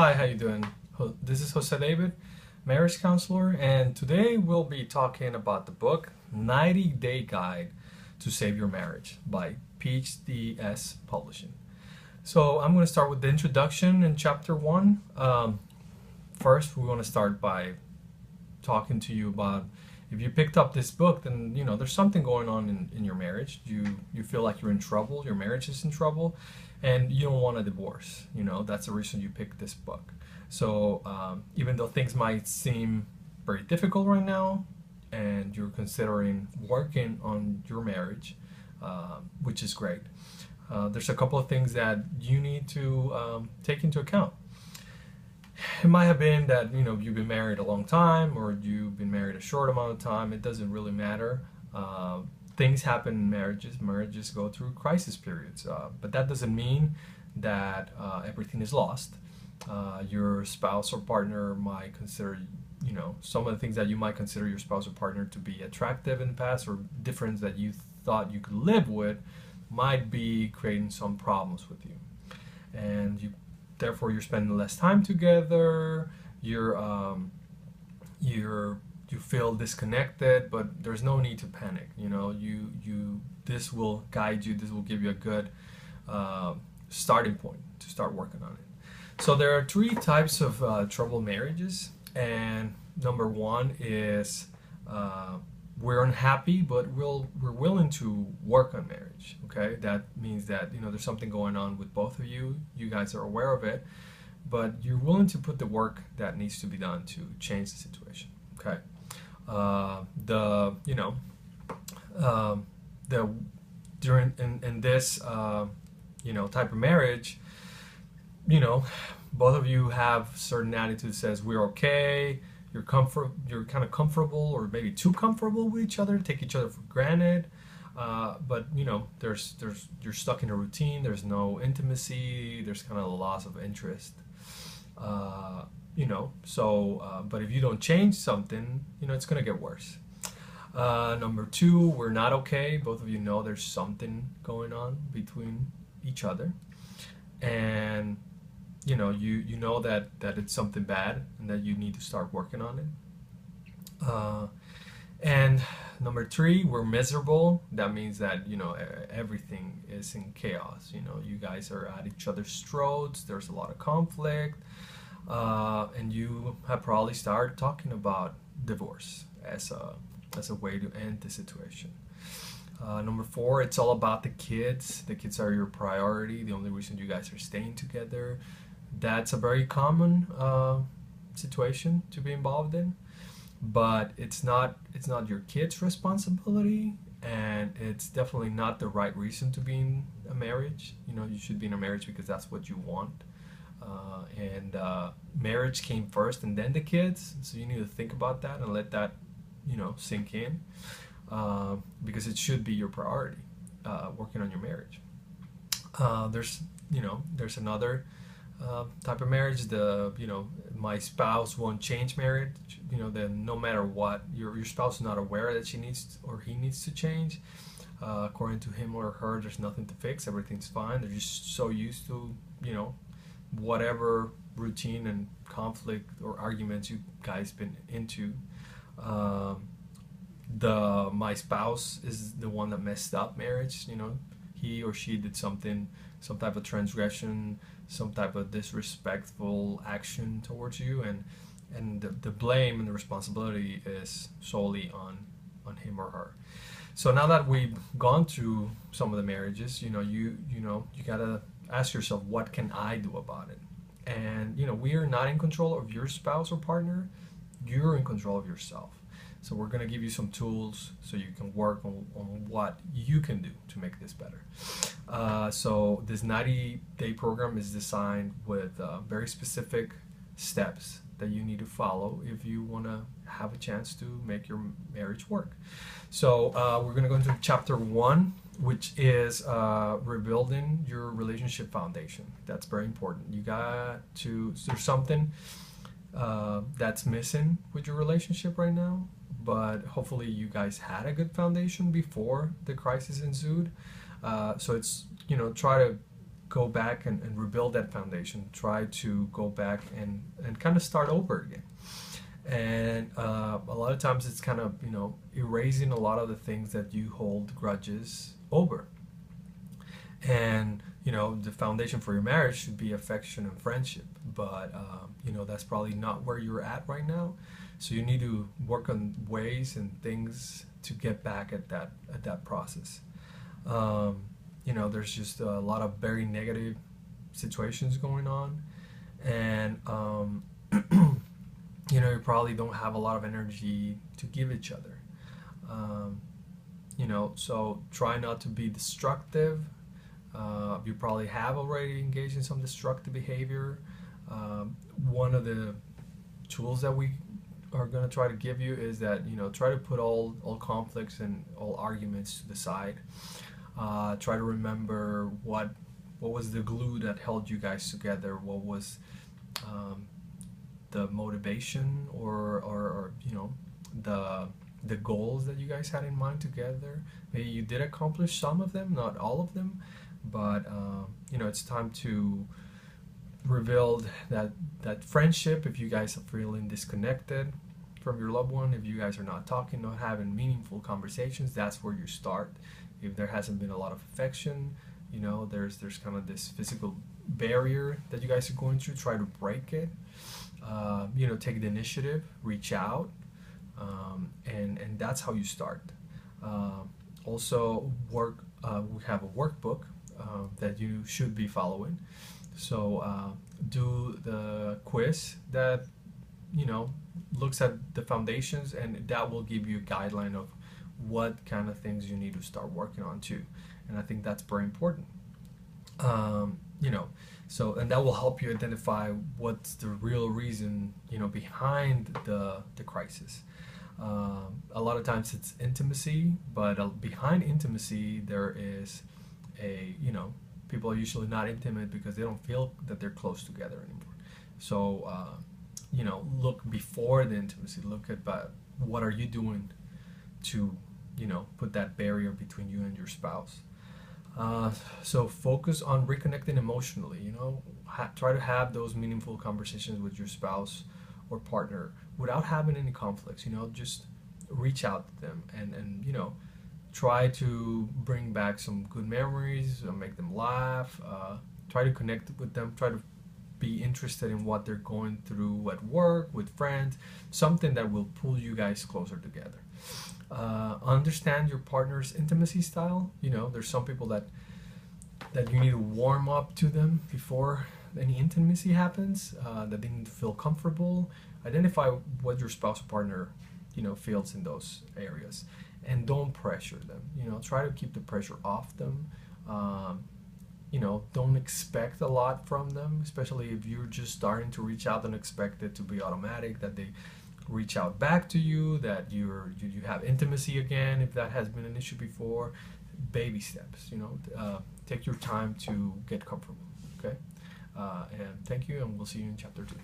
Hi, how you doing? This is Jose David, marriage counselor, and today we'll be talking about the book 90 Day Guide to Save Your Marriage by PhDS Publishing. So I'm going to start with the introduction in chapter 1. First, we want to start by talking to you about if you picked up this book, then there's something going on in your marriage. You feel like you're in trouble, your marriage is in trouble, and you don't want a divorce. That's the reason you picked this book. So even though things might seem very difficult right now, and you're considering working on your marriage, which is great, there's a couple of things that you need to take into account. It might have been that you've been married a long time, or you've been married a short amount of time. It doesn't really matter. Things happen in marriages. Marriages go through crisis periods, but that doesn't mean that everything is lost. Your spouse or partner might consider, some of the things that you might consider your spouse or partner to be attractive in the past, or difference that you thought you could live with, might be creating some problems with you, and therefore you're spending less time together. You feel disconnected, but there's no need to panic. This will guide you. This will give you a good starting point to start working on it. So there are three types of troubled marriages, and number one is we're unhappy, but we're willing to work on marriage. Okay, that means that there's something going on with both of you. You guys are aware of it, but you're willing to put the work that needs to be done to change the situation. Okay, during in this type of marriage, both of you have certain attitude that says we're okay. You're kind of comfortable, or maybe too comfortable with each other, take each other for granted. But you're stuck in a routine. There's no intimacy. There's kind of a loss of interest. But if you don't change something, it's gonna get worse. Number two, we're not okay. Both of you know there's something going on between each other, and you know that it's something bad and that you need to start working on it. And number three, we're miserable. That means that everything is in chaos. You guys are at each other's throats. There's a lot of conflict, and you have probably started talking about divorce as a way to end the situation. Number four, it's all about the kids. The kids are your priority. The only reason you guys are staying together. That's a very common situation to be involved in, but it's not your kids' responsibility, and it's definitely not the right reason to be in a marriage. You should be in a marriage because that's what you want, and marriage came first and then the kids. So you need to think about that and let that sink in, because it should be your priority, working on your marriage. There's another type of marriage, my spouse won't change marriage. Then no matter what, your spouse is not aware that she needs or he needs to change. According to him or her, there's nothing to fix. Everything's fine. They're just so used to whatever routine and conflict or arguments you guys been into. My spouse is the one that messed up marriage. He or she did something, some type of transgression, some type of disrespectful action towards you, and the blame and the responsibility is solely on him or her. So now that we've gone through some of the marriages, you gotta ask yourself, what can I do about it? And we are not in control of your spouse or partner. You're in control of yourself. So we're going to give you some tools so you can work on what you can do to make this better. So this 90-day program is designed with very specific steps that you need to follow if you want to have a chance to make your marriage work. So we're going to go into chapter 1, which is rebuilding your relationship foundation. That's very important. There's something that's missing with your relationship right now, but hopefully you guys had a good foundation before the crisis ensued. So it's try to go back and rebuild that foundation. Try to go back and kind of start over again. And a lot of times it's kind of, erasing a lot of the things that you hold grudges over. And, the foundation for your marriage should be affection and friendship. But, that's probably not where you're at right now. So you need to work on ways and things to get back at that process. There's just a lot of very negative situations going on. And, you probably don't have a lot of energy to give each other. So try not to be destructive. You probably have already engaged in some destructive behavior. One of the tools that we are going to try to give you is that, try to put all conflicts and all arguments to the side. Try to remember what was the glue that held you guys together. What was the motivation or the goals that you guys had in mind together. Maybe you did accomplish some of them, not all of them, but it's time to rebuild that friendship. If you guys are feeling disconnected from your loved one, if you guys are not talking, not having meaningful conversations, that's where you start. If there hasn't been a lot of affection, there's kind of this physical barrier that you guys are going through. Try to break it. Take the initiative, reach out, and that's how you start. Also, we have a workbook that you should be following. So do the quiz that looks at the foundations, and that will give you a guideline of what kind of things you need to start working on too. And I think that's very important. And that will help you identify what's the real reason, behind the crisis. A lot of times it's intimacy, but behind intimacy there is people are usually not intimate because they don't feel that they're close together anymore. So, look before the intimacy. Look at what are you doing to, put that barrier between you and your spouse. So focus on reconnecting emotionally. Try to have those meaningful conversations with your spouse or partner without having any conflicts. Just reach out to them and try to bring back some good memories, make them laugh. Try to connect with them. Try to be interested in what they're going through at work, with friends, something that will pull you guys closer together. Understand your partner's intimacy style. There's some people that you need to warm up to them before any intimacy happens, that they need to feel comfortable. Identify what your spouse or partner feels in those areas, and don't pressure them. Try to keep the pressure off them. Don't expect a lot from them, especially if you're just starting to reach out. Don't expect it to be automatic, that they reach out back to you, that you have intimacy again if that has been an issue before. Baby steps. Take your time to get comfortable. Okay. And thank you, and we'll see you in chapter 2.